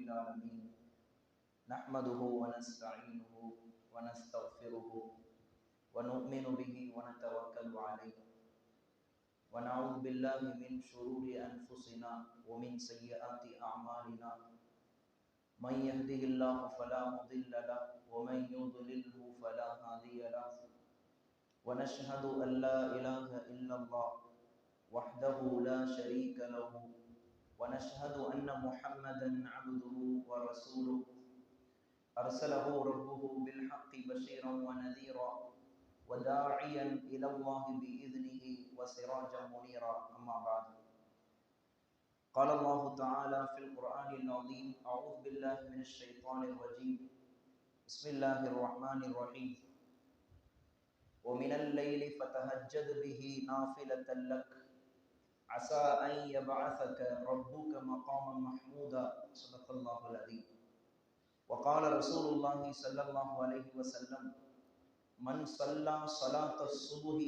العالمين نحمده ونستعينه ونستغفره ونؤمن به ونتوكل عليه ونعوذ بالله من شرور أنفسنا ومن سيئات أعمالنا من يهده الله فلا مضل له ومن يضلله فلا هادي له ونشهد أن لا إله إلا الله وحده لا شريك له ونشهد أن محمدا عبده ورسوله أرسله ربه بالحق بشيرا ونذيرا وداعيا إلى الله بإذنه وسراجا منيرا أما بعد قال الله تعالى في القرآن العظيم أعوذ بالله من الشيطان الرجيم بسم الله الرحمن الرحيم ومن الليل فتهجد به نافلة لك عسى أن يبعثك ربك مقاما محمودا صدق الله العظيم وقال رسول الله صلى الله عليه وسلم من صلى صلاة الصبح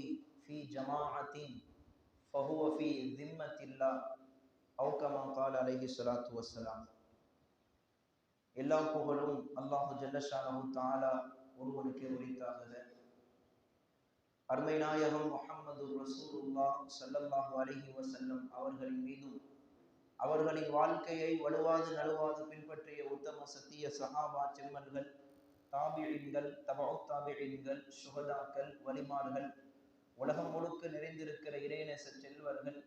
في جماعة فهو في ذمة الله أو كما قال عليه الصلاة والسلام. எல்லா புகழும் அல்லாஹு ஜல்லஷானஹு தஆலா ஒருவனுக்கே உரித்தாகுக. அருமை நாயகம் முஹம்மது ரசூலுல்லாஹ் ஸல்லல்லாஹு அலைஹி வஸல்லம் அவர்களின் மீதும் அவர்களின் வாழ்க்கையை வலுவாது நழுவாது பின்பற்றிய உத்தம சத்திய சஹாபா செம்மல்கள், தாபிஈன்கள், தபஉத் தாபிஈன்கள், சுஹதாக்கள், வலிமார்கள், உலகம் முழுக்க நிறைந்திருக்கிற இறைநேச செல்வர்கள்,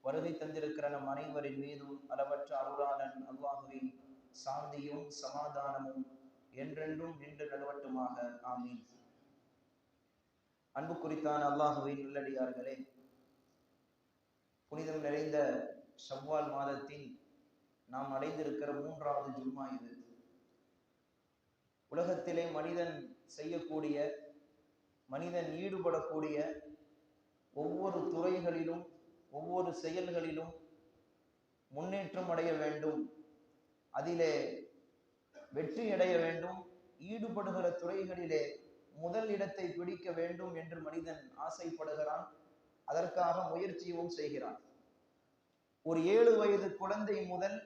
வருகை தந்திருக்கிற நம் அனைவரின் மீதும் அளவற்ற அருளாளன் அல்லாஹுவின் சாந்தியும் சமாதானமும் என்றென்றும் நின்று நடுவட்டுமாக. ஆமீன். அன்பு குறித்தான அல்லாஹுவின் நல்லடியார்களே, புனிதம் நிறைந்த ஷவ்வால் மாதத்தின் நாம் அடைந்திருக்கிற 3வது ஜும்மா இது. உலகத்திலே மனிதன் செய்யக்கூடிய, மனிதன் ஈடுபடக்கூடிய ஒவ்வொரு துறைகளிலும் ஒவ்வொரு செயல்களிலும் முன்னேற்றம் அடைய வேண்டும், அதிலே வெற்றி அடைய வேண்டும், ஈடுபடுகிற துறைகளிலே முதல் இடத்தை பிடிக்க வேண்டும் என்று மனிதன் ஆசைப்படுகிறான். அதற்காக முயற்சியும் செய்கிறான். ஒரு 7 வயது குழந்தை முதல்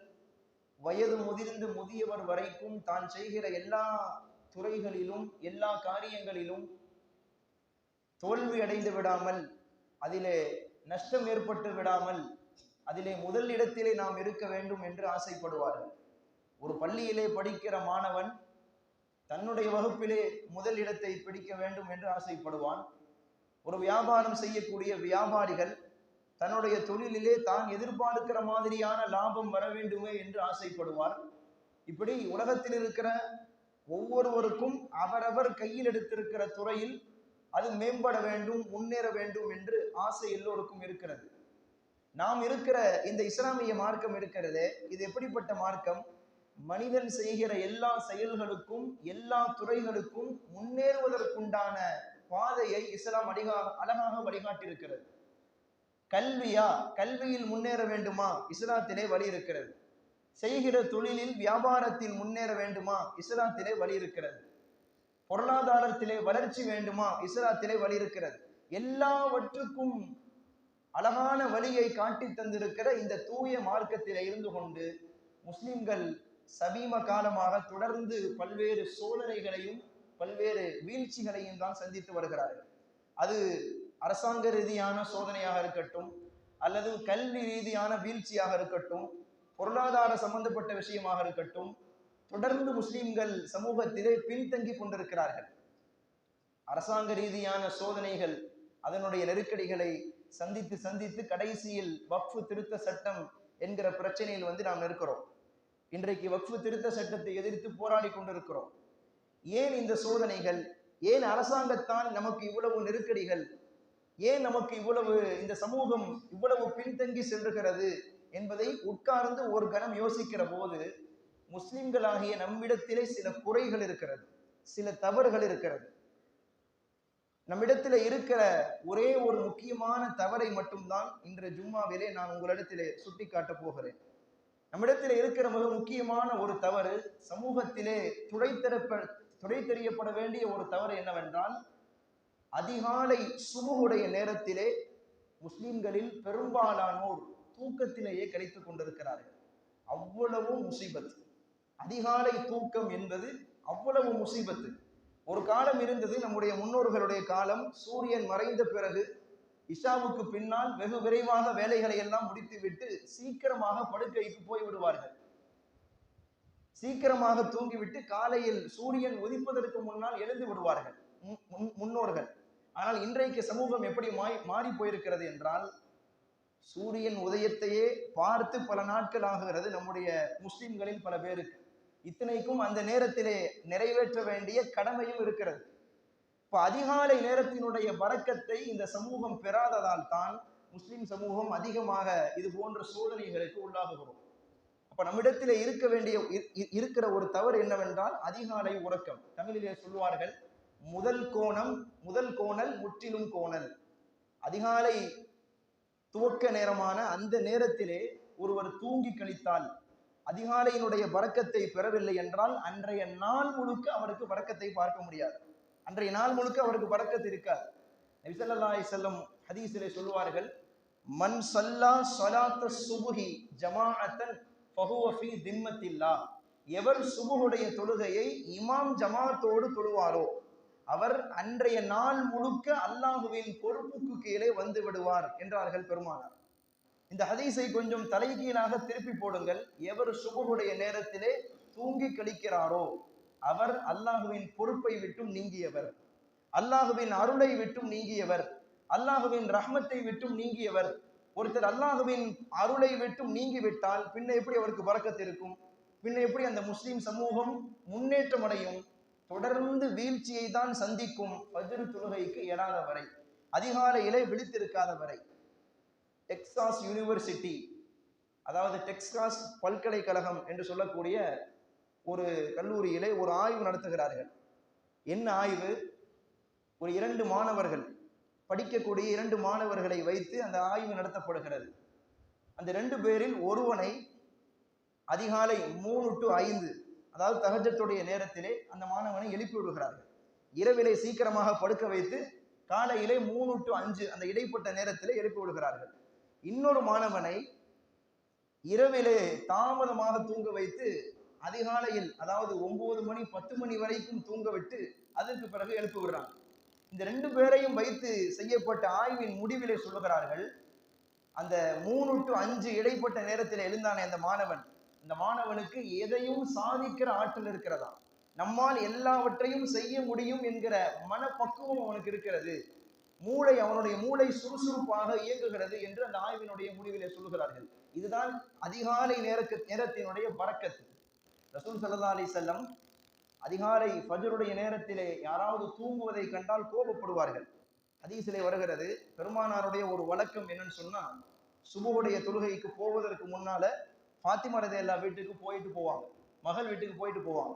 வயது முதிர்ந்து முதியவர் வரைக்கும் தான் செய்கிற எல்லா துறைகளிலும் எல்லா காரியங்களிலும் தோல்வி அடைந்து விடாமல், அதிலே நஷ்டம் ஏற்பட்டு விடாமல், அதிலே முதல் இடத்திலே நாம் இருக்க வேண்டும் என்று ஆசைப்படுவார்கள். ஒரு பள்ளியிலே படிக்கிற மாணவன் தன்னுடைய வகுப்பிலே முதல் இடத்தை பிடிக்க வேண்டும் என்று ஆசைப்படுவான். ஒரு வியாபாரம் செய்யக்கூடிய வியாபாரிகள் தன்னுடைய தொழிலிலே தான் எதிர்பார்க்கிற மாதிரியான லாபம் வர வேண்டுமே என்று ஆசைப்படுவார். இப்படி உலகத்தில் இருக்கிற ஒவ்வொருவருக்கும் அவரவர் கையில் எடுத்திருக்கிற துறையில் அது மேம்பட வேண்டும், முன்னேற வேண்டும் என்று ஆசை எல்லோருக்கும் இருக்கிறது. நாம் இருக்கிற இந்த இஸ்லாமிய மார்க்கம் இருக்கிறதே, இது எப்படிப்பட்ட மார்க்கம்? மனிதன் செய்கிற எல்லா செயல்களுக்கும் எல்லா துறைகளுக்கும் முன்னேறுவதற்குண்டான பாதையை இஸ்லாம் அழகாக வழிகாட்டியிருக்கிறது. கல்வியா, கல்வியில் முன்னேற வேண்டுமா? இஸ்லாத்திலே வழி இருக்கிறது. செய்கிற தொழிலில் வியாபாரத்தில் முன்னேற வேண்டுமா? இஸ்லாத்திலே வழி இருக்கிறது. பொருளாதாரத்திலே வளர்ச்சி வேண்டுமா? இஸ்லாத்திலே வழி இருக்கிறது. எல்லாவற்றுக்கும் அழகான வழியை காட்டி தந்திருக்கிற இந்த தூய மார்க்கத்திலே இருந்து கொண்டு முஸ்லிம்கள் சமீப காலமாக தொடர்ந்து பல்வேறு சோதனைகளையும் பல்வேறு வீழ்ச்சிகளையும் தான் சந்தித்து வருகிறார்கள். அது அரசாங்க ரீதியான சோதனையாக இருக்கட்டும், அல்லது கல்வி ரீதியான வீழ்ச்சியாக இருக்கட்டும், பொருளாதார சம்பந்தப்பட்ட விஷயமாக இருக்கட்டும், தொடர்ந்து முஸ்லிம்கள் சமூகத்திலே பின்தங்கி கொண்டிருக்கிறார்கள். அரசாங்க ரீதியான சோதனைகள், அதனுடைய நெருக்கடிகளை சந்தித்து சந்தித்து கடைசியில் வக்ஃபு திருத்த சட்டம் என்கிற பிரச்சனையில் நாம் இருக்கிறோம். இன்றைக்கு வக்ஃபு திருத்த சட்டத்தை எதிர்த்து போராடி கொண்டிருக்கிறோம். ஏன் இந்த சோதனைகள்? ஏன் அரசாங்கத்தால் நமக்கு இவ்வளவு நெருக்கடிகள்? ஏன் நமக்கு இவ்வளவு, இந்த சமூகம் இவ்வளவு பின்தங்கி செல்லுகிறது என்பதை உட்கார்ந்து ஒரு கணம் யோசிக்கிற போது முஸ்லிம்களாகிய நம்மிடத்திலே சில குறைகள் இருக்கிறது, சில தவறுகள் இருக்கிறது. நம்மிடத்தில் இருக்கிற ஒரே ஒரு முக்கியமான தவறை மட்டும்தான் இன்று ஜும்மாவிலே நான் உங்களிடத்திலே சுட்டி காட்டப் போகிறேன். நம்மிடத்தில் இருக்கிற மிக முக்கியமான ஒரு தவறு, சமூகத்திலே துடை தெரியப்பட வேண்டிய ஒரு தவறு என்னவென்றால், அதிகாலை சுபுடைய நேரத்திலே முஸ்லிம்களில் பெரும்பாலானோர் தூக்கத்திலேயே கழித்துக் கொண்டிருக்கிறார்கள். அவ்வளவு முசீபத். அதிகாலை தூக்கம் என்பது அவ்வளவு முசீபத்து. ஒரு காலம் இருந்தது, நம்முடைய முன்னோர்களுடைய காலம், சூரியன் மறைந்த பிறகு இஷாவுக்கு பின்னால் வெகு விரைவாக வேலைகளை எல்லாம் முடித்துவிட்டு சீக்கிரமாக படுக்கைக்கு போய் விடுவார்கள். சீக்கிரமாக தூங்கிவிட்டு காலையில் சூரியன் உதிப்பதற்கு முன்னால் எழுந்து விடுவார்கள் முன்னோர்கள். ஆனால் இன்றைக்கு சமூகம் எப்படி மாறி போயிருக்கிறது என்றால், சூரியன் உதயத்தையே பார்த்து பல நாட்கள் ஆகிறது நம்முடைய முஸ்லிம்களில் பல பேருக்கு. இத்தனைக்கும் அந்த நேரத்திலே நிறைவேற்ற வேண்டிய கடமையும் இருக்கிறது. இப்ப அதிகாலை நேரத்தினுடைய பரக்கத்தை இந்த சமூகம் பெறாததால் தான் முஸ்லிம் சமூகம் அதிகமாக இது போன்ற சோதனைகளுக்கு உள்ளாகுகிறோம். அப்ப நம்மிடத்திலே இருக்கிற ஒரு தவறு என்னவென்றால் அதிகாலை உறக்கம். தமிழிலே சொல்வார்கள், முதல் கோணல் முற்றிலும் கோணல். அதிகாலை துவக்க நேரமான அந்த நேரத்திலே ஒருவர் தூங்கி கழித்தால், அதிகாலையினுடைய பரக்கத்தை பெறவில்லை என்றால் அன்றைய நாள் முழுக்க அவருக்கு பரக்கத்தை பார்க்க முடியாது. அன்றைய நாள் முழுக்க அவருக்கு பரக்கத்து இருக்காது. நபி ஸல்லல்லாஹு அலைஹி வஸல்லம் ஹதீஸிலே சொல்வார்கள், மன் ஸல்லா ஸலாத்த ஸுப்ஹி ஜமாஅத்தன் ஃபஹுவ ஃபீ திம்மத்தில்லாஹ். எவர் சுபுஹுடைய தொழுகையை இமாம் ஜமாத்தோடு தொழுவாரோ அவர் அன்றைய நாள் முழுக்க அல்லாஹுவின் பொறுப்புக்கு கீழே வந்து விடுவார் என்றார்கள் பெருமானார். இந்த ஹதீஸை கொஞ்சம் தலைகீழாக திருப்பி போடுங்கள். எவர் சுபுஹுடைய நேரத்திலே தூங்கி கழிக்கிறாரோ அவர் அல்லாஹுவின் பொறுப்பை விட்டும் நீங்கியவர், அல்லாஹுவின் அருளை விட்டும் நீங்கியவர், அல்லாஹுவின் ரஹ்மத்தை விட்டும் நீங்கியவர். ஒருத்தர் அல்லாஹுவின் அருளை விட்டும் நீங்கிவிட்டால் பின்ன எப்படி அவருக்கு பரக்கத்து இருக்கும்? பின்ன எப்படி அந்த முஸ்லிம் சமூகம் முன்னேற்றம் அடையும்? தொடர்ந்து வீழ்ச்சியை தான் சந்திக்கும். ஃபஜ்ர் தொழுகைக்கு எழாத வரை, அதிகாலையிலே விழித்திருக்காத வரை. டெக்சாஸ் யூனிவர்சிட்டி, அதாவது டெக்சாஸ் பல்கலைக்கழகம் என்று சொல்லக்கூடிய ஒரு கல்லூரியிலே ஒரு ஆய்வு நடத்துகிறார்கள். என்ன ஆய்வு? ஒரு 2 மாணவர்கள், படிக்கக்கூடிய 2 மாணவர்களை வைத்து அந்த ஆய்வு நடத்தப்படுகிறது. அந்த 2 பேரில் ஒருவனை அதிகாலை 3 to 5, அதாவது தஹஜ்ஜுடைய நேரத்திலே அந்த மாணவனை எழுப்பி விடுகிறார்கள். இரவிலே சீக்கிரமாக படுக்க வைத்து காலையிலே 3 to 5 அந்த இடைப்பட்ட நேரத்திலே எழுப்பி விடுகிறார்கள். இன்னொரு மாணவனை இரவிலே தாமதமாக தூங்க வைத்து அதிகாலையில், அதாவது 9 மணி 10 மணி வரைக்கும் தூங்க விட்டு அதற்கு பிறகு எழுப்பி விடுறாங்க. இந்த 2 பேரையும் வைத்து செய்யப்பட்ட ஆய்வின் முடிவிலே சொல்லுகிறார்கள், அந்த 3 to 5 இடைப்பட்ட நேரத்தில் எழுந்தானே அந்த மாணவன், இந்த மாணவனுக்கு எதையும் சாதிக்கிற ஆற்றல் இருக்கிறதா, நம்மால் எல்லாவற்றையும் செய்ய முடியும் என்கிற மனப்பக்குவம் அவனுக்கு இருக்கிறது, அவனுடைய மூளை சுறுசுறுப்பாக இயங்குகிறது என்று அந்த ஆய்வினுடைய முடிவிலே சொல்லுகிறார்கள். இதுதான் அதிகாலை நேரத்தினுடைய பரக்கத்து. ரசூல் ஸல்லல்லாஹு அலைஹி வஸல்லம் அதிகாலை ஃபஜ்ருடைய நேரத்திலே யாராவது தூங்குவதை கண்டால் கோபப்படுவார்கள். ஹதீஸிலே வருகிறது, பெருமானாருடைய ஒரு வழக்கம் என்னன்னு சொன்னா, சுபுஹுடைய தொழுகைக்கு போவதற்கு முன்னால ஃபாத்திமா ரலியல்லாஹு வீட்டுக்கு போவாங்க, மகள் வீட்டுக்கு போயிட்டு போவாங்க.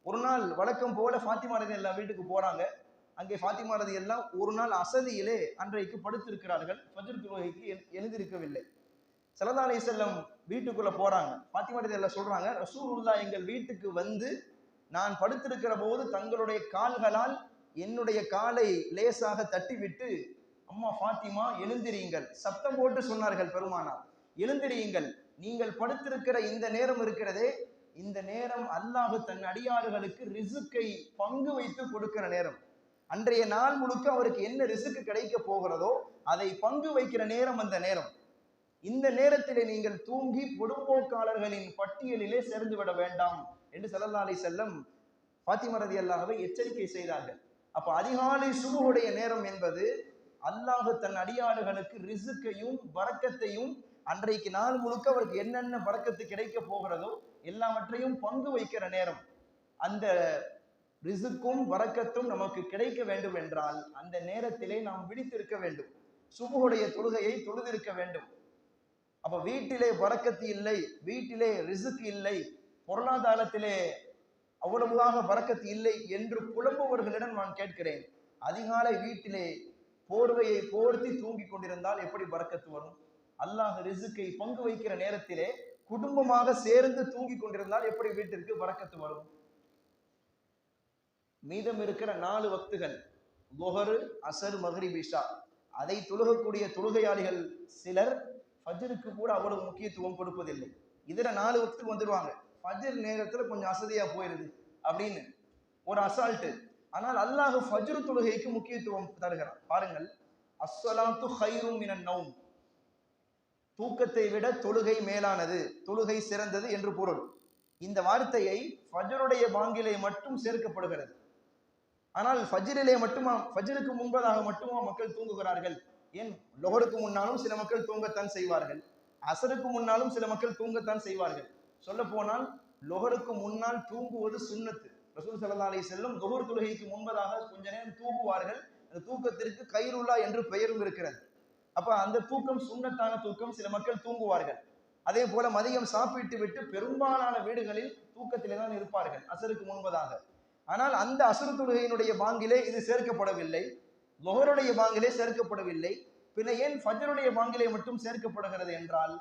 ஒரு நாள் வழக்கம் போல ஃபாத்திமா ரலியல்லாஹு வீட்டுக்கு போறாங்க. அங்கே ஃபாத்திமா ரலியல்லாஹு ஒரு நாள் அசதியிலே அன்றைக்கு படுத்திருக்கிறார்கள், ஃபஜ்ர் தொழுகைக்கு எழுந்திருக்கவில்லை. ஸல்லல்லாஹு அலைஹி வஸல்லம் வீட்டுக்குள்ள போறாங்க. ஃபாத்திமா ரலியல்லாஹு சொல்றாங்க, ரசூலுல்லாஹ் எங்கள் வீட்டுக்கு வந்து நான் படுத்திருக்கிற போது தங்களுடைய கால்களால் என்னுடைய காலை லேசாக தட்டிவிட்டு, அம்மா ஃபாத்திமா எழுந்திரியுங்கள், சத்தம் போட்டு சொன்னார்கள் பெருமானார், எழுந்திரியுங்கள், நீங்கள் படுத்திருக்கிற இந்த நேரம் இருக்கிறதே, இந்த நேரம் அல்லாஹ் தன் அடியாறுகளுக்கு ரிசுக்கை பங்கு வைத்து கொடுக்கிற நேரம். அன்றைய நாள் முழுக்க அவருக்கு என்ன ரிசுக்கு கிடைக்க போகிறதோ அதை பங்கு வைக்கிற நேரம் அந்த நேரம். இந்த நேரத்திலே நீங்கள் தூங்கி பொடும்போக்காளர்களின் பட்டியலிலே சேர்ந்து விட வேண்டாம் என்று ஸல்லல்லாஹு அலைஹி வஸல்லம் ஃபாத்திமா ரலியல்லாஹுவை எச்சரிக்கை செய்தார்கள். அப்ப அதிகாலை சுபுஹுடைய நேரம் என்பது அல்லாஹ் தன் அடியாறுகளுக்கு ரிசுக்கையும் பரக்கத்தையும், அன்றைக்கு நாள் முழுக்க அவருக்கு என்னென்ன பரக்கத்து கிடைக்க போகிறதோ எல்லாவற்றையும் பங்கு வைக்கிற நேரம். அந்த ரிசுக்கும் பரக்கத்தும் நமக்கு கிடைக்க வேண்டும் என்றால் அந்த நேரத்திலே நாம் விழித்திருக்க வேண்டும், சுபுஹுடைய தொழுகையை தொழுதிருக்க வேண்டும். அப்ப வீட்டிலே பரக்கத்து இல்லை, வீட்டிலே ரிசுக்கு இல்லை, பொருளாதாரத்திலே அவ்வளவுதாக பரக்கத்து இல்லை என்று புலம்புவர்களிடம் நான் கேட்கிறேன், அதிகாலை வீட்டிலே போர்வையை போர்த்தி தூங்கி கொண்டிருந்தால் எப்படி பரக்கத்து வரும்? அல்லாஹ் ரிசுக்கை பங்கு வைக்கிற நேரத்திலே குடும்பமாக சேர்ந்து தூங்கி கொண்டிருந்தால் எப்படி வீட்டிற்கு பரக்கத்து வரும்? மீதம் இருக்கிற 4 வக்துகள், லுஹர், அசர், மக்ரிப், இஷா, அதை தொழுகக்கூடிய தொழுகையாளிகள் சிலர் ஃபஜ்ருக்கு கூட அவ்வளவு முக்கியத்துவம் கொடுப்பதில்லை. இதுல 4 வக்துக்கு வந்துடுவாங்க. ஃபஜ்ர் நேரத்துல கொஞ்சம் அசதியா போயிருது அப்படின்னு ஒரு அசால்ட்டு. ஆனால் அல்லாஹ் ஃபஜ்ர் தொழுகைக்கு முக்கியத்துவம் தருகிறான். பாருங்கள், அஸ்ஸலாத்து கைரும் மினன் நௌம், தூக்கத்தை விட தொழுகை மேலானது, தொழுகை சிறந்தது என்று பொருள். இந்த வார்த்தையை ஃபஜ்ருடைய பாங்கிலே மட்டும் சேர்க்கப்படுகிறது. ஆனால் ஃபஜ்ரிலே மட்டுமா, ஃபஜ்ருக்கு முன்பதாக மட்டுமா மக்கள் தூங்குகிறார்கள்? ஏன், லொஹருக்கு முன்னாலும் சில மக்கள் தூங்கத்தான் செய்வார்கள், அசருக்கு முன்னாலும் சில மக்கள் தூங்கத்தான் செய்வார்கள். சொல்ல போனால் லொஹருக்கு முன்னால் தூங்குவது சுன்னத்து. ரசூல் ஸல்லல்லாஹு அலைஹி வஸல்லம் லுஹர் தொழுகைக்கு முன்பதாக கொஞ்ச நேரம் தூங்குவார்கள். அந்த தூக்கத்திற்கு கைருல்லா என்று பெயரும் இருக்கிறது. அப்ப அந்த தூக்கம் சுன்னத்தான தூக்கம், சில மக்கள் தூங்குவார்கள். அதே போல மதியம் சாப்பிட்டு விட்டு பெரும்பாலான வீடுகளில் தூக்கத்திலே தான் இருப்பார்கள் அசருக்கு முன்பதாக. ஆனால் அந்த அசரு தொழுகையினுடைய பாங்கிலே இது சேர்க்கப்படவில்லை, லொஹருடைய பாங்கிலே சேர்க்கப்படவில்லை. பின்ன ஏன் ஃபஜ்ருடைய பாங்கிலே மட்டும் சேர்க்கப்படுகிறது என்றால்,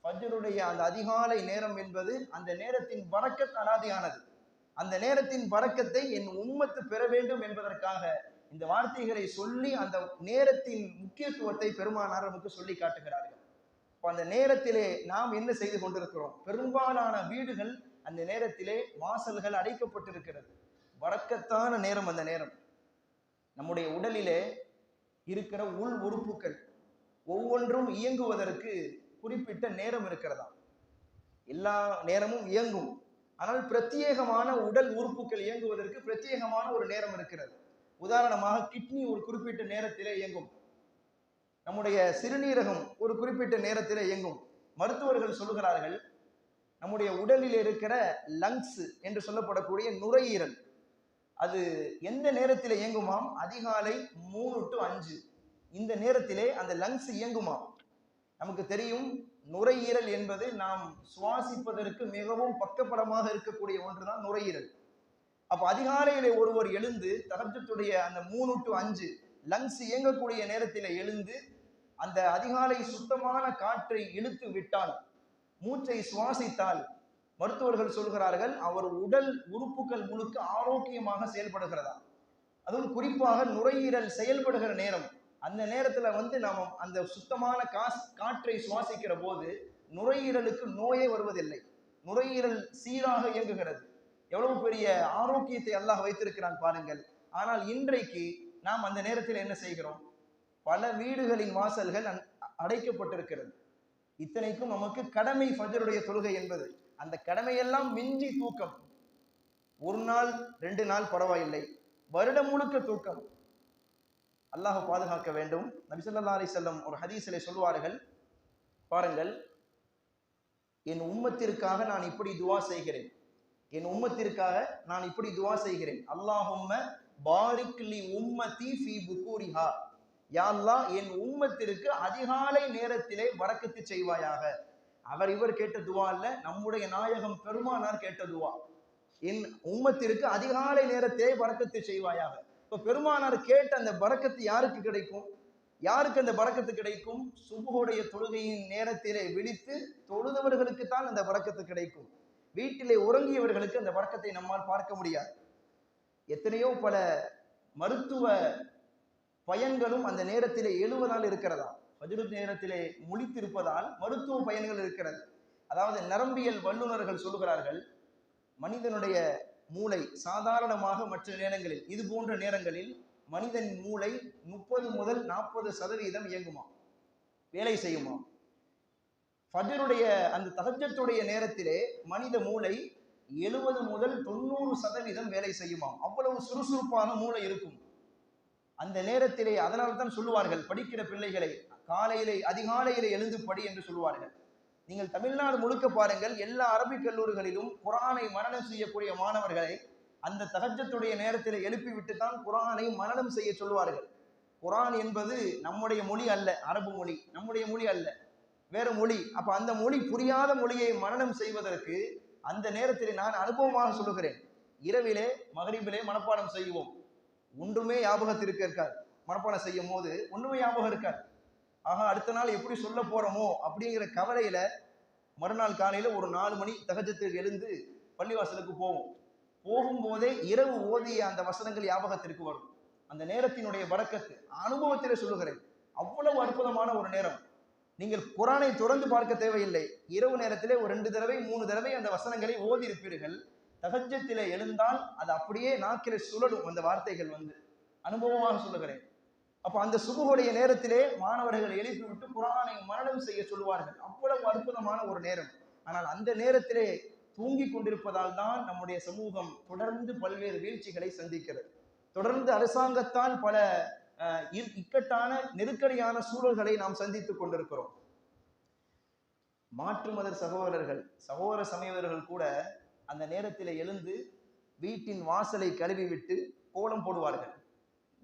ஃபஜ்ருடைய அந்த அதிகாலை நேரம் என்பது அந்த நேரத்தின் பரக்கத் அலாதியானது. அந்த நேரத்தின் பரக்கத்தை என் உம்மத்து பெற வேண்டும் என்பதற்காக இந்த வார்த்தைகளை சொல்லி அந்த நேரத்தின் முக்கியத்துவத்தை பெருமானார் நமக்கு சொல்லி காட்டுகிறார்கள். அந்த நேரத்திலே நாம் என்ன செய்து கொண்டிருக்கிறோம்? பெரும்பாலான வீடுகள் அந்த நேரத்திலே வாசல்கள் அடைக்கப்பட்டிருக்கிறது. பரக்கத்தான நேரம் அந்த நேரம். நம்முடைய உடலிலே இருக்கிற உள் உறுப்புகள் ஒவ்வொன்றும் இயங்குவதற்கு குறிப்பிட்ட நேரம் இருக்கிறதா? எல்லா நேரமும் இயங்கும், ஆனால் பிரத்யேகமான உடல் உறுப்புகள் இயங்குவதற்கு பிரத்யேகமான ஒரு நேரம் இருக்கிறது. உதாரணமாக கிட்னி ஒரு குறிப்பிட்ட நேரத்திலே இயங்கும், நம்முடைய சிறுநீரகம் ஒரு குறிப்பிட்ட நேரத்திலே இயங்கும். மருத்துவர்கள் சொல்லுகிறார்கள், நம்முடைய உடலில் இருக்கிற லங்ஸ் என்று சொல்லப்படக்கூடிய நுரையீரல், அது எந்த நேரத்தில் இயங்குமாம்? அதிகாலை 3 to 5 இந்த நேரத்திலே அந்த லங்ஸ் இயங்குமாம். நமக்கு தெரியும், நுரையீரல் என்பது நாம் சுவாசிப்பதற்கு மிகவும் பக்கபலமாக இருக்கக்கூடிய ஒன்றுதான் நுரையீரல். அப்ப அதிகாலையிலே ஒருவர் எழுந்து தஹஜ்ஜுடைய அந்த 3 to 5 லங்ஸ் இயங்கக்கூடிய நேரத்தில் எழுந்து அந்த அதிகாலை சுத்தமான காற்றை இழுத்து விட்டால், மூச்சை சுவாசித்தால், மருத்துவர்கள் சொல்கிறார்கள் அவர் உடல் உறுப்புகள் முழுக்க ஆரோக்கியமாக செயல்படுகிறதா. அதுவும் குறிப்பாக நுரையீரல் செயல்படுகிற நேரம், அந்த நேரத்துல நாம் அந்த சுத்தமான காற்றை சுவாசிக்கிற போது நுரையீரலுக்கு நோயே வருவதில்லை, நுரையீரல் சீராக இயங்குகிறது. எவ்வளவு பெரிய ஆரோக்கியத்தை அல்லாஹ் வைத்திருக்கிறான் பாருங்கள். ஆனால் இன்றைக்கு நாம் அந்த நேரத்தில் என்ன செய்கிறோம்? பல வீடுகளின் வாசல்கள் அடைக்கப்பட்டிருக்கிறது. இத்தனைக்கும் நமக்கு கடமை ஃபஜ்ருடைய தொழுகை என்பது, அந்த கடமையெல்லாம் மிஞ்சி தூக்கம். ஒரு நாள் 2 நாள் பரவாயில்லை, வருடம் முழுக்க தூக்கம். அல்லாஹ் பாதுகாக்க வேண்டும். நபி ஸல்லல்லாஹு அலைஹி வஸல்லம் ஒரு ஹதீஸிலே சொல்வார்கள், பாருங்கள், என் உம்மத்திற்காக நான் இப்படி துஆ செய்கிறேன், என் உம்மத்திற்காக நான் இப்படி துஆ செய்கிறேன். அல்லாஹும்ம பாரிக் லி உம்மதி ஃபீ புகூரிஹா, யா அல்லாஹ் என் உம்மத்திற்கு அதிகாலை நேரத்திலே பரக்கத்து செய்வாயாக. இவர் கேட்ட துஆ அல்ல, நம்முடைய நாயகம் பெருமானார் கேட்ட துஆ. என் உம்மத்திற்கு அதிகாலை நேரத்திலே பரக்கத்து செய்வாயாக. இப்ப பெருமானார் கேட்ட அந்த பரக்கத்து யாருக்கு கிடைக்கும்? யாருக்கு அந்த பரக்கத்து கிடைக்கும்? சுபுஹுடைய தொழுகையின் நேரத்திலே விழித்து தொழுதவர்களுக்கு தான் அந்த பரக்கத்து கிடைக்கும். வீட்டிலே உறங்கியவர்களுக்கு அந்த பரக்கத்தை நம்மால் பார்க்க முடியாது. எத்தனையோ பல மருத்துவ பயன்களும் அந்த நேரத்திலே எழுவதால் இருக்கிறதா. ஃபஜ்ர் நேரத்திலே முழித்திருப்பதால் மருத்துவ பயன்கள் இருக்கிறது. அதாவது நரம்பியல் வல்லுநர்கள் சொல்லுகிறார்கள், மனிதனுடைய மூளை சாதாரணமாக மற்ற நேரங்களில், இது போன்ற நேரங்களில் மனிதன் மூளை 30 முதல் 40% இயங்குமா, வேலை செய்யுமா. ஃபஜ்ருடைய அந்த தஹஜ்ஜுடைய நேரத்திலே மனித மூளை 70 முதல் 90% வேலை செய்யுமாம். அவ்வளவு சுறுசுறுப்பான மூளை இருக்கும் அந்த நேரத்திலே. அதனால தான் சொல்லுவார்கள், படிக்கிற பிள்ளைகளை காலையிலே அதிகாலையிலே எழுந்து படி என்று சொல்லுவார்கள். நீங்கள் தமிழ்நாடு முழுக்க பாருங்கள், எல்லா அரபிக் கல்லூரிகளிலும் குர்ஆனை மனனம் செய்யக்கூடிய மாணவர்களை அந்த தஹஜ்ஜுடைய நேரத்தில் எழுப்பிவிட்டு தான் குர்ஆனை மனனம் செய்ய சொல்லுவார்கள். குர்ஆன் என்பது நம்முடைய மொழி அல்ல, அரபு மொழி, நம்முடைய மொழி அல்ல, வேறு மொழி. அப்ப அந்த மொழி புரியாத மொழியை மனனம் செய்வதற்கு அந்த நேரத்தில் நான் அனுபவமாக சொல்லுகிறேன், இரவிலே மகரிபிலே மனப்பாடம் செய்வோம், ஒன்றுமே ஞாபகத்திற்கு இருக்காது. மனப்பாடம் செய்யும் போது ஒன்றுமே ஞாபகம் இருக்காது. ஆக அடுத்த நாள் எப்படி சொல்ல போறோமோ அப்படிங்கிற கவலையில மறுநாள் காலையில ஒரு 4 மணி தஹஜ்ஜுக்கு எழுந்து பள்ளிவாசலுக்கு போவோம். போகும்போதே இரவு ஓதிய அந்த வசனங்கள் ஞாபகத்திற்கு வரும். அந்த நேரத்தினுடைய பரக்கத்து அனுபவத்திலே சொல்லுகிறேன், அவ்வளவு அற்புதமான ஒரு நேரம். நீங்கள் குரானை தொடர்ந்து பார்க்க தேவையில்லை. இரவு நேரத்திலே ஒரு 2 தடவை 3 தடவை அந்த வசனங்களை ஓதி இருப்பீர்கள். தஹஜ்ஜத்திலே எழுந்தால் அது அப்படியே நாக்கிலே சுழலும் அந்த வார்த்தைகள் அனுபவமாக சொல்லுகிறேன். அப்ப அந்த சுபுகுடைய நேரத்திலே மாணவர்கள் எழுப்பிவிட்டு குரானை மனனம் செய்ய சொல்லுவார்கள். அவ்வளவு அற்புதமான ஒரு நேரம். ஆனால் அந்த நேரத்திலே தூங்கி கொண்டிருப்பதால் தான் நம்முடைய சமூகம் தொடர்ந்து பல்வேறு வீழ்ச்சிகளை சந்திக்கிறது. தொடர்ந்து அரசாங்கத்தால் பல இக்கட்டான நெருக்கடியான சூழல்களை நாம் சந்தித்துக் கொண்டிருக்கிறோம். மாற்று மத சகோதர சமயவர்கள் கூட அந்த நேரத்தில் எழுந்து வீட்டின் வாசலை கழுவி விட்டு கோலம் போடுவார்கள்.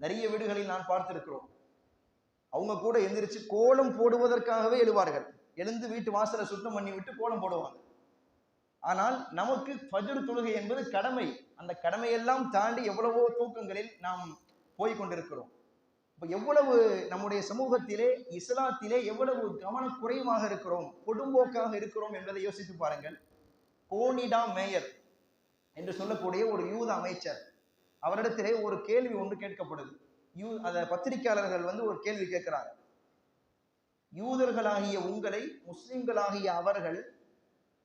நிறைய வீடுகளில் நான் பார்த்திருக்கிறோம். அவங்க கூட எந்திரிச்சு கோலம் போடுவதற்காகவே எழுவார்கள். எழுந்து வீட்டு வாசலை சுத்தம் பண்ணி விட்டு கோலம் போடுவாங்க. ஆனால் நமக்கு ஃபஜ்ர் தொழுகை என்பது கடமை. அந்த கடமையெல்லாம் தாண்டி எவ்வளவோ தூக்கங்களில் நாம் போய்கொண்டிருக்கிறோம். இப்ப எவ்வளவு நம்முடைய சமூகத்திலே இஸ்லாத்திலே எவ்வளவு கவனக்குறைவாக இருக்கிறோம், கொடும்போக்காக இருக்கிறோம் என்பதை யோசித்து பாருங்கள். கோனிடா மேயர் என்று சொல்லக்கூடிய ஒரு யூத அமைச்சர், அவரிடத்திலே ஒரு கேள்வி ஒன்று கேட்கப்படுது. அந்த பத்திரிகையாளர்கள் ஒரு கேள்வி கேட்கிறாங்க. யூதர்களாகிய உங்களை முஸ்லிம்களாகிய அவர்கள்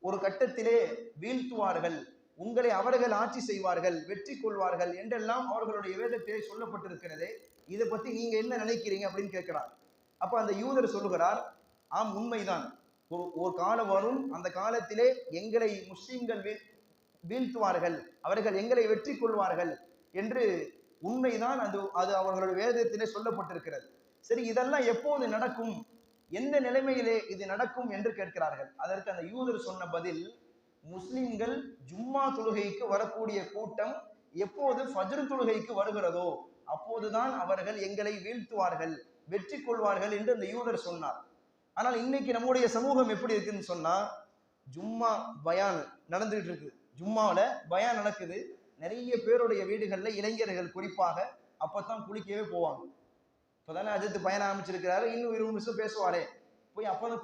ஒரு கட்டத்திலே வீழ்த்துவார்கள், உங்களை அவர்கள் ஆட்சி செய்வார்கள், வெற்றி கொள்வார்கள் என்றெல்லாம் அவர்களுடைய வேதத்திலே சொல்லப்பட்டிருக்கிறதே, இதை பத்தி நீங்க என்ன நினைக்கிறீங்க அப்படின்னு கேட்கிறார். அப்ப அந்த யூதர் சொல்லுகிறார், ஆம் உண்மைதான், ஒரு காலம் வரும், அந்த காலத்திலே எங்களை முஸ்லிம்கள் வீழ்த்துவார்கள், அவர்கள் எங்களை வெற்றி கொள்வார்கள் என்று உண்மைதான், அது அவர்களுடைய வேதத்திலே சொல்லப்பட்டிருக்கிறது. சரி, இதெல்லாம் எப்போது நடக்கும், எந்த நிலைமையிலே இது நடக்கும் என்று கேட்கிறார்கள். அதற்கு அந்த யூதர் சொன்ன பதில், முஸ்லிம்கள் ஜும்மா தொழுகைக்கு வரக்கூடிய கூட்டம் எப்போது ஃபஜ்ர் தொழுகைக்கு வருகிறதோ அப்போதுதான் அவர்கள் எங்களை வீழ்த்துவார்கள், வெற்றி கொள்வார்கள் என்று அந்த யூதர் சொன்னார். ஆனால் இன்னைக்கு நம்முடைய சமூகம் எப்படி இருக்குன்னு சொன்னா, ஜும்மா பயான் நடந்துகிட்டு இருக்கு, ஜும்மாவில பயான் நடக்குது, நிறைய பேருடைய வீடுகள்ல இளைஞர்கள் குறிப்பாக அப்பதான் குளிக்கவே போவாங்க. இப்பதானே அஜித் பயணம் ஆரம்பிச்சிருக்கிறாரு, இன்னும் 20 நிமிஷம் பேசுவாரே, போய் அப்பதான்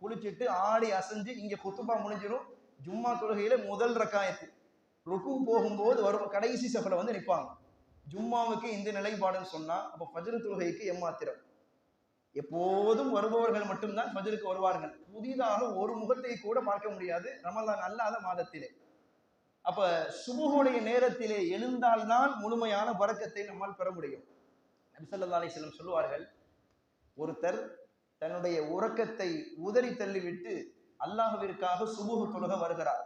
குளிச்சுட்டு ஆடி அசைஞ்சு இங்க குத்துபா முடிஞ்சிடும். ஜும்மா தொழுகையில முதல் ரக்காயத்து ருக்கு போகும்போது வரும் கடைசி சஃப்ல நிற்பாங்க. ஜும்மாவுக்கு இந்த நிலைப்பாடுன்னு சொன்னா, அப்ப ஃபஜ்ர் தொழுகைக்கு எம்மாத்திரம்? எப்போதும் வருபவர்கள் மட்டும்தான் ஃபஜ்ருக்கு வருவார்கள். புதிதாக ஒரு முகத்தை கூட பார்க்க முடியாது ரமலான் அல்லாத மாதத்திலே. அப்ப சுபுஹுடைய நேரத்திலே எழுந்தால்தான் முழுமையான பரக்கத்தை நம்மால் பெற முடியும். நபி ஸல்லல்லாஹு அலைஹி வஸல்லம் சொல்லுவார்கள், ஒருத்தர் தன்னுடைய உறக்கத்தை உதறி தள்ளிவிட்டு அல்லாஹ்விற்காக சுபுஹ் தொழுக வருகிறார்.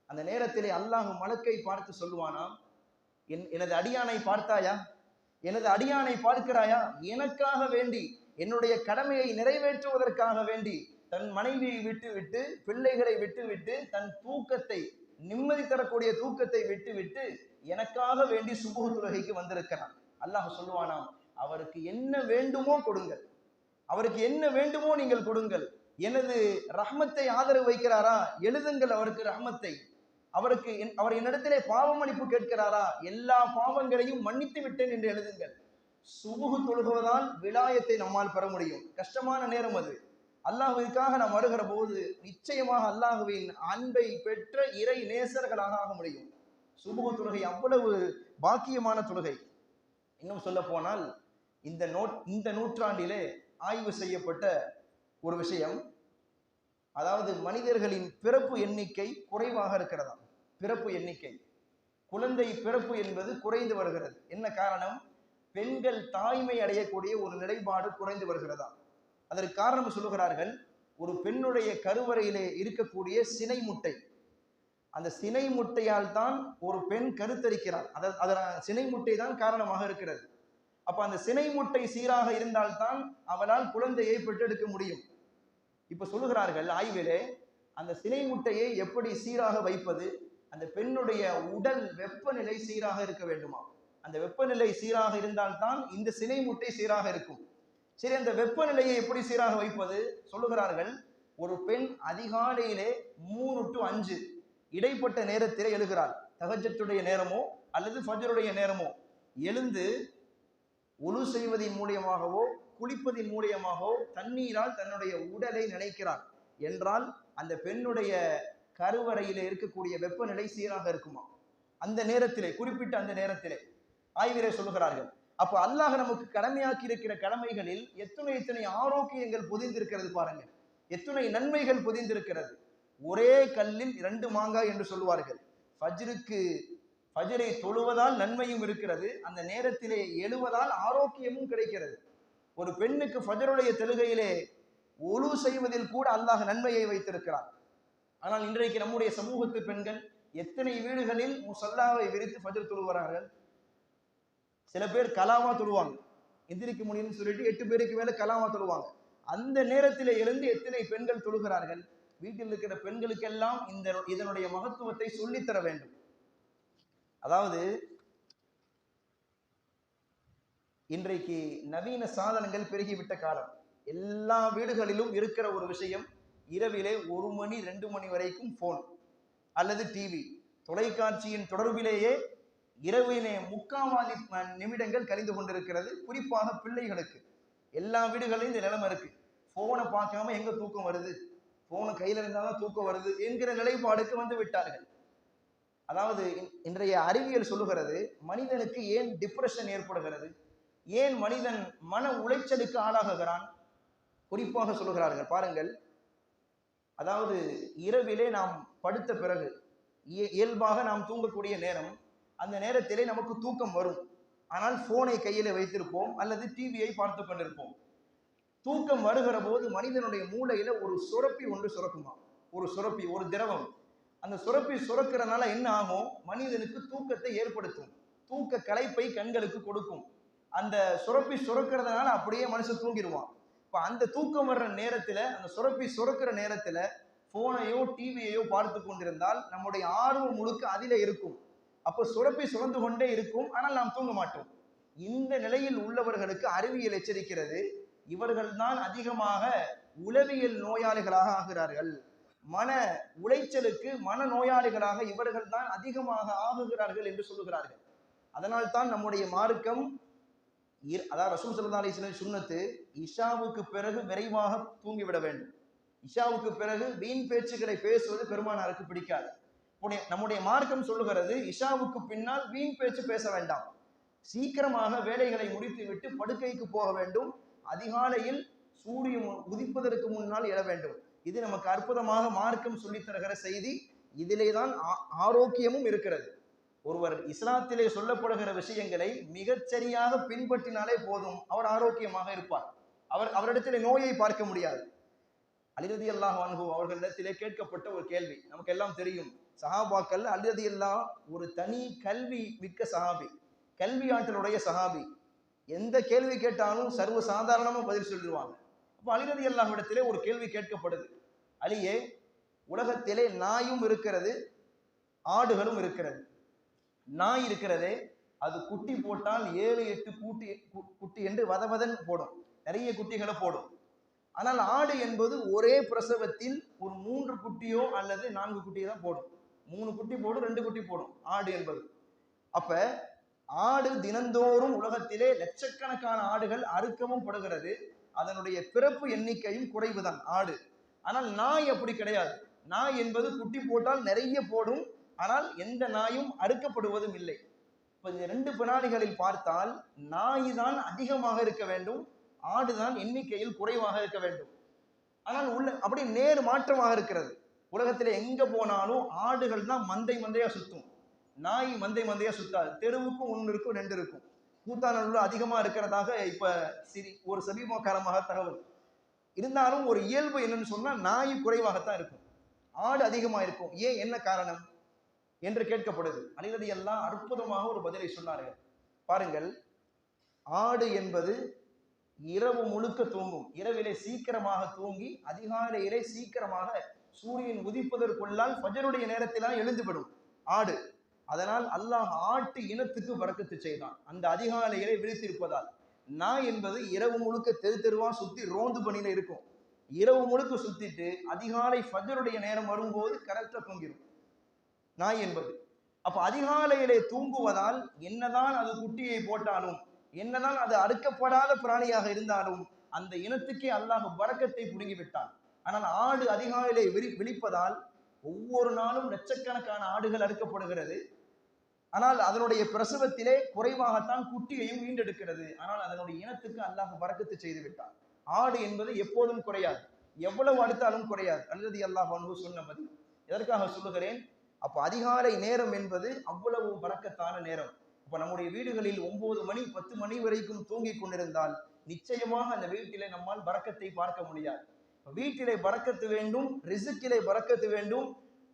அந்த நேரத்திலே அல்லாஹ் மலக்கை பார்த்து சொல்லுவானாம், எனது அடியானை பார்த்தாயா, எனது அடியானை பார்க்கிறாயா, எனக்காக வேண்டி, என்னுடைய கடமையை நிறைவேற்றுவதற்காக வேண்டி தன் மனைவியை விட்டுவிட்டு, பிள்ளைகளை விட்டுவிட்டு, தன் தூக்கத்தை, நிம்மதி தரக்கூடிய தூக்கத்தை விட்டுவிட்டு எனக்காக வேண்டி சுபுஹ் தொழுகைக்கு வந்திருக்கிறான். அல்லாஹ் சொல்லுவானாம், அவருக்கு என்ன வேண்டுமோ கொடுங்கள், அவருக்கு என்ன வேண்டுமோ நீங்கள் கொடுங்கள். எனது ரஹ்மத்தை ஆதரவு வைக்கிறாரா, எழுதுங்கள் அவருக்கு ரஹ்மத்தை. அவர் என்னிடத்திலே பாவ மன்னிப்பு கேட்கிறாரா, எல்லா பாவங்களையும் மன்னித்து விட்டேன் என்று எழுதுங்கள். சுபுஹ் தொழுகுவதால் விலாயத்தை நம்மால் பெற முடியும். கஷ்டமான நேரம் அது. அல்லாஹ்விற்காக நாம் வருகிற போது நிச்சயமாக அல்லாஹ்வின் அன்பை பெற்ற இறை நேசர்களாக ஆக முடியும். சுபுஹ் தொழுகை அவ்வளவு பாக்கியமான தொழுகை. இன்னும் சொல்ல போனால் இந்த நூற்றாண்டிலே ஆய்வு செய்யப்பட்ட ஒரு விஷயம், அதாவது மனிதர்களின் பிறப்பு எண்ணிக்கை குறைவாக இருக்கிறதா. பிறப்பு எண்ணிக்கை, குழந்தை பிறப்பு என்பது குறைந்து வருகிறது. என்ன காரணம்? பெண்கள் தாய்மை அடையக்கூடிய ஒரு நிலைப்பாடு குறைந்து வருகிறதா. அதற்கு காரணம் சொல்லுகிறார்கள், ஒரு பெண்ணுடைய கருவறையிலே இருக்கக்கூடிய சினை முட்டை, அந்த சினை முட்டையால் தான் ஒரு பெண் கருத்தரிக்கிறார். சினை முட்டை தான் காரணமாக இருக்கிறது. அப்ப அந்த சினை முட்டை சீராக இருந்தால்தான் அவளால் குழந்தையை பெற்றெடுக்க முடியும். இப்ப சொல்லுகிறார்கள் ஆய்விலே, அந்த சினை முட்டையை எப்படி சீராக வைப்பது, அந்த பெண்ணுடைய உடல் வெப்பநிலை சீராக இருக்க வேண்டுமா. அந்த வெப்பநிலை சீராக இருந்தால்தான் இந்த சினை முட்டை சீராக இருக்கும். சரி, அந்த வெப்பநிலையை எப்படி சீராக வைப்பது? சொல்லுகிறார்கள், ஒரு பெண் அதிகாலையிலே 3 to 5 இடைப்பட்ட நேரத்திலே எழுகிறாள். தஹஜ்ஜுடைய நேரமோ அல்லது ஃபஜ்ருடைய நேரமோ எழுந்து உலு செய்வதின் மூலியமாகவோ குளிப்பதின் மூலியமாகவோ தண்ணீரால் தன்னுடைய உடலை நினைக்கிறார் என்றால் அந்த பெண்ணுடைய கருவறையிலே இருக்கக்கூடிய வெப்பநிலை சீராக இருக்குமா? அந்த நேரத்திலே, குறிப்பிட்ட அந்த நேரத்திலே ஆய்விலே சொல்லுகிறார்கள். அப்போ அல்லாஹ் நமக்கு கடமையாக்கி இருக்கிற கடமைகளில் எத்தனை ஆரோக்கியங்கள் பொதிந்திருக்கிறது பாருங்க. எத்துணை நன்மைகள் பொதிந்திருக்கிறது. ஒரே கல்லில் 2 மாங்காய் என்று சொல்வார்கள். ஃபஜ்ரை தொழுவதால் நன்மையும் இருக்கிறது, அந்த நேரத்திலே எழுவதால் ஆரோக்கியமும் கிடைக்கிறது. ஒரு பெண்ணுக்கு ஃபஜ்ருடைய தொழுகையிலே ஒழு செய்வதில் கூட அல்லாஹ் நன்மையை வைத்திருக்கிறார். ஆனால் இன்றைக்கு நம்முடைய சமூகத்து பெண்கள் எத்தனை வீடுகளில் முசல்லாவை விரித்து ஃபஜ்ர் தொழுவார்கள். சில பேர் கலாமா தொழுவாங்க, எந்திரிக்க முடியும்னு சொல்லிட்டு 8 பேருக்கு மேல கலாமா தொழுவாங்க. அந்த நேரத்தில் எழுந்து எத்தனை பெண்கள் தொழுகிறார்கள். வீட்டில் இருக்கிற பெண்களுக்கெல்லாம் இதனுடைய மகத்துவத்தை சொல்லித்தர வேண்டும். அதாவது இன்றைக்கு நவீன சாதனங்கள் பெருகிவிட்ட காலம். எல்லா வீடுகளிலும் இருக்கிற ஒரு விஷயம், இரவிலே 1 மணி 2 மணி வரைக்கும் போன் அல்லது டிவி, தொலைக்காட்சியின் தொடர்பிலேயே இரவிலே 3/4 நிமிடங்கள் கழிந்து கொண்டிருக்கிறது. குறிப்பாக பிள்ளைகளுக்கு எல்லா வீடுகளிலும் இந்த நிலைமை இருக்கு. போனை பார்க்காம எங்க தூக்கம் வருது, போனை கையில இருந்தாதான் தூக்கம் வருது என்கிற நிலைப்பாடுக்கு வந்து விட்டார்கள். அதாவது இன்றைய அறிவியல் சொல்லுகிறது, மனிதனுக்கு ஏன் டிப்ரெஷன் ஏற்படுகிறது, ஏன் மனிதன் மன உளைச்சலுக்கு ஆளாகுகிறான். குறிப்பாக சொல்லுகிறார்கள் பாருங்கள். அதாவது இரவிலே நாம் படுத்த பிறகு இயல்பாக நாம் தூங்கக்கூடிய நேரம், அந்த நேரத்திலே நமக்கு தூக்கம் வரும். ஆனால் போனை கையில வைத்திருப்போம் அல்லது டிவியை பார்த்து கொண்டிருப்போம். தூக்கம் வருகிற போது மனிதனுடைய மூளையில ஒரு சுரப்பி ஒன்று சுரக்குமா, ஒரு சுரப்பி, ஒரு திரவம். அந்த சுரப்பி சுரக்கிறதுனால என்ன ஆகும், மனிதனுக்கு தூக்கத்தை ஏற்படுத்தும், தூக்க களைப்பை கண்களுக்கு கொடுக்கும். அந்த சுரப்பி சுரக்கிறதுனால அப்படியே மனுஷன் தூங்கிடுவான். இப்ப அந்த தூக்கம் வர்ற நேரத்துல, அந்த சுரப்பி சுரக்கிற நேரத்துல போனையோ டிவியையோ பார்த்து கொண்டிருந்தால் நம்முடைய ஆர்வம் முழுக்க அதிலே இருக்கும். அப்போ சுரப்பி சுரந்து கொண்டே இருக்கும், ஆனால் நாம் தூங்க மாட்டோம். இந்த நிலையில் உள்ளவர்களுக்கு அறிவியல் எச்சரிக்கிறது, இவர்கள் தான் அதிகமாக உளவியல் நோயாளிகளாக ஆகிறார்கள். மன உளைச்சலுக்கு மன நோயாளிகளாக இவர்கள் தான் அதிகமாக ஆகுகிறார்கள் என்று சொல்லுகிறார்கள். அதனால் தான் நம்முடைய மார்க்கம், அதாவது ரசூல் ஸல்லல்லாஹு அலைஹி வஸல்லம் சுன்னத்து, இஷாவுக்கு பிறகு விரைவாக தூங்கிவிட வேண்டும். இஷாவுக்கு பிறகு வீண் பேச்சுக்களை பேசுவது பெருமானாருக்கு பிடிக்காது. நம்முடைய மார்க்கம் சொல்லுகிறது, இஷாவுக்கு பின்னால் வீண் பேச்சு பேச வேண்டாம், சீக்கிரமாக வேலைகளை முடித்து விட்டு படுக்கைக்கு போக வேண்டும், அதிகாலையில் சூரியன் உதிப்பதற்கு முன்னால் எழ வேண்டும். இது நமக்கு அற்புதமாக மார்க்கம் சொல்லித் தருகிற செய்தி. இதிலே தான் ஆரோக்கியமும் இருக்கிறது. ஒருவர் இஸ்லாத்திலே சொல்லப்படுகிற விஷயங்களை மிகச்சரியாக பின்பற்றினாலே போதும், அவர் ஆரோக்கியமாக இருப்பார். அவரிடத்திலே நோயை பார்க்க முடியாது. அலி ரலியல்லாஹு அன்ஹு அவர்களிடத்திலே கேட்கப்பட்ட ஒரு கேள்வி நமக்கு எல்லாம் தெரியும். சஹாபாக்கள் அலி ரலியல்லாஹு ஒரு தனி கல்வி மிக்க சஹாபி, கல்வி ஆற்றலுடைய சஹாபி. எந்த கேள்வி கேட்டாலும் சர்வ சாதாரணமா பதில் சொல்லிடுவாங்க. அப்ப அலி ரலியல்லாஹு இடத்திலே ஒரு கேள்வி கேட்கப்படுது, அலியே, உலகத்திலே நாயும் இருக்கிறது, ஆடுகளும் இருக்கிறது. நாய் இருக்கிறதே, அது குட்டி போட்டால் 7-8 குட்டி என்று வதவதன் போடும், நிறைய குட்டிகளை போடும். ஆனால் ஆடு என்பது ஒரே பிரசவத்தில் ஒரு 3 குட்டியோ அல்லது 4 குட்டியோ தான் போடும். 3 குட்டி போடும், 2 குட்டி போடும் ஆடு என்பது. அப்ப ஆடு தினந்தோறும் உலகத்திலே லட்சக்கணக்கான ஆடுகள் அறுக்கவும் படுகிறது, அதனுடைய பிறப்பு எண்ணிக்கையும் குறைவுதான் ஆடு. ஆனால் நாய் அப்படி கிடையாது. நாய் என்பது குட்டி போட்டால் நிறைய போடும், ஆனால் எந்த நாயும் அறுக்கப்படுவதும் இல்லை. இப்ப இந்த 2 பிராணிகளில் பார்த்தால் நாய் தான் அதிகமாக இருக்க வேண்டும், ஆடுதான் எண்ணிக்கையில் குறைவாக இருக்க வேண்டும். ஆனால் அப்படி நேர் மாற்றமாக இருக்கிறது. உலகத்திலே எங்க போனாலும் ஆடுகள் தான் மந்தை மந்தையா சுத்தும், நாய் மந்தை மந்தையா சுத்தாது. தெருவுக்கும் 1 இருக்கும் 2 இருக்கும். கூத்தாநல்லூர் அதிகமா இருக்கிறதாக இப்ப ஒரு சமீப காலமாக தகவல் இருந்தாலும், ஒரு இயல்பு என்னன்னு சொன்னா நாய் குறைவாகத்தான் இருக்கும், ஆடு அதிகமா இருக்கும். ஏன், என்ன காரணம் என்று கேட்கப்படுது. அலி ரலியல்லாஹு அற்புதமாக ஒரு பதிலை சொன்னார்கள். பாருங்கள், ஆடு என்பது இரவு முழுக்க தூங்கும், இரவிலே சீக்கிரமாக தூங்கி அதிகாலையிலே சீக்கிரமாக சூரியன் உதிப்பதற்குள்ளால் ஃபஜ்ருடைய நேரத்திலாம் எழுந்துவிடும் ஆடு. அதனால் அல்லாஹ் ஆட்டு இனத்துக்கு பரக்கத்து செய்தான், அந்த அதிகாலையிலே விழித்திருப்பதால். நாய் என்பது இரவு முழுக்க தெரு தெருவா சுத்தி ரோந்து பணியில இருக்கும், இரவு முழுக்க சுத்திட்டு அதிகாலை ஃபஜ்ருடைய நேரம் வரும்போது கரெக்டா தூங்கிடும் நாய் என்பது. அப்ப அதிகாலையிலே தூங்குவதால் என்னதான் அது குட்டியை போட்டாலும், என்னதான் அது அறுக்கப்படாத பிராணியாக இருந்தாலும், அந்த இனத்துக்கே அல்லாஹ் பரக்கத்தை புடுங்கி விட்டான். ஆனால் ஆடு அதிகாலையிலே விழிப்பதால் ஒவ்வொரு நாளும் லட்சக்கணக்கான ஆடுகள் அறுக்கப்படுகிறது. ஆனால் அதனுடைய பிரசவத்திலே குறைவாகத்தான் குட்டியையும் மீண்டெடுக்கிறது. ஆனால் அதனுடைய இனத்துக்கு அல்லாஹ் பரக்கத்து செய்து விட்டான். ஆடு என்பது எப்போதும் குறையாது. எவ்வளவு அடுத்தாலும் குறையாது. அல்லது அல்லாஹ் அன்பு சொன்ன பதில். எதற்காக சொல்லுகிறேன்? அப்ப அதிகாலை நேரம் என்பது அவ்வளவு பரக்கத்தான நேரம். அப்ப நம்முடைய வீடுகளில் 9 மணி 10 மணி வரைக்கும் தூங்கி கொண்டிருந்தால் நிச்சயமாக அந்த வீட்டிலே நம்மால் பரக்கத்தை பார்க்க முடியாது. வீட்டிலே பரக்கத்து வேண்டும், ரிசுக்கிலே பரக்கத்து வேண்டும்,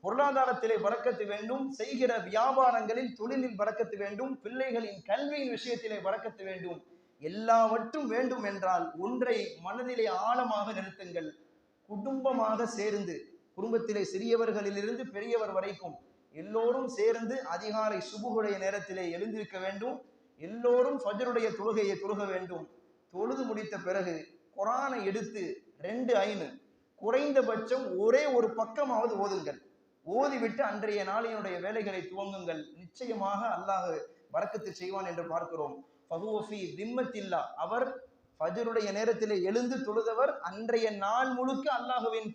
பொருளாதாரத்திலே பரக்கத்து வேண்டும், செய்கிற வியாபாரங்களில் தொழிலில் பரக்கத்து வேண்டும், பிள்ளைகளின் கல்வியின் விஷயத்திலே பரக்கத்து வேண்டும். எல்லாவற்றும் வேண்டும் என்றால் ஒன்றை மனதிலே ஆழமாக நிறுத்துங்கள். குடும்பமாக சேர்ந்து, குடும்பத்திலே சிறியவர்களிலிருந்து பெரியவர் வரைக்கும் எல்லோரும் சேர்ந்து அதிகாலை சுபுகுடைய நேரத்திலே எழுந்திருக்க வேண்டும். எல்லோரும் ஃபஜ்ருடைய தொழுகையை தொழுக வேண்டும். தொழுது முடித்த பிறகு குர்ஆனை எடுத்து 2 குறைந்தபட்சம் ஒரே ஒரு பக்கமாவது ஓதுங்கள். ஓதிவிட்டு அன்றைய நாளினுடைய வேலைகளை துவங்குங்கள். நிச்சயமாக அல்லாஹ் பரக்கத்து செய்வான் என்று பார்க்கிறோம். ஃபஹுவ ஃபீ திம்மத்தில்லாஹ், அவர் ஃபஜ்ருடைய நேரத்திலே எழுந்து தொழுதவர் அன்றைய நாள் முழுக்க அல்லாஹ்வின்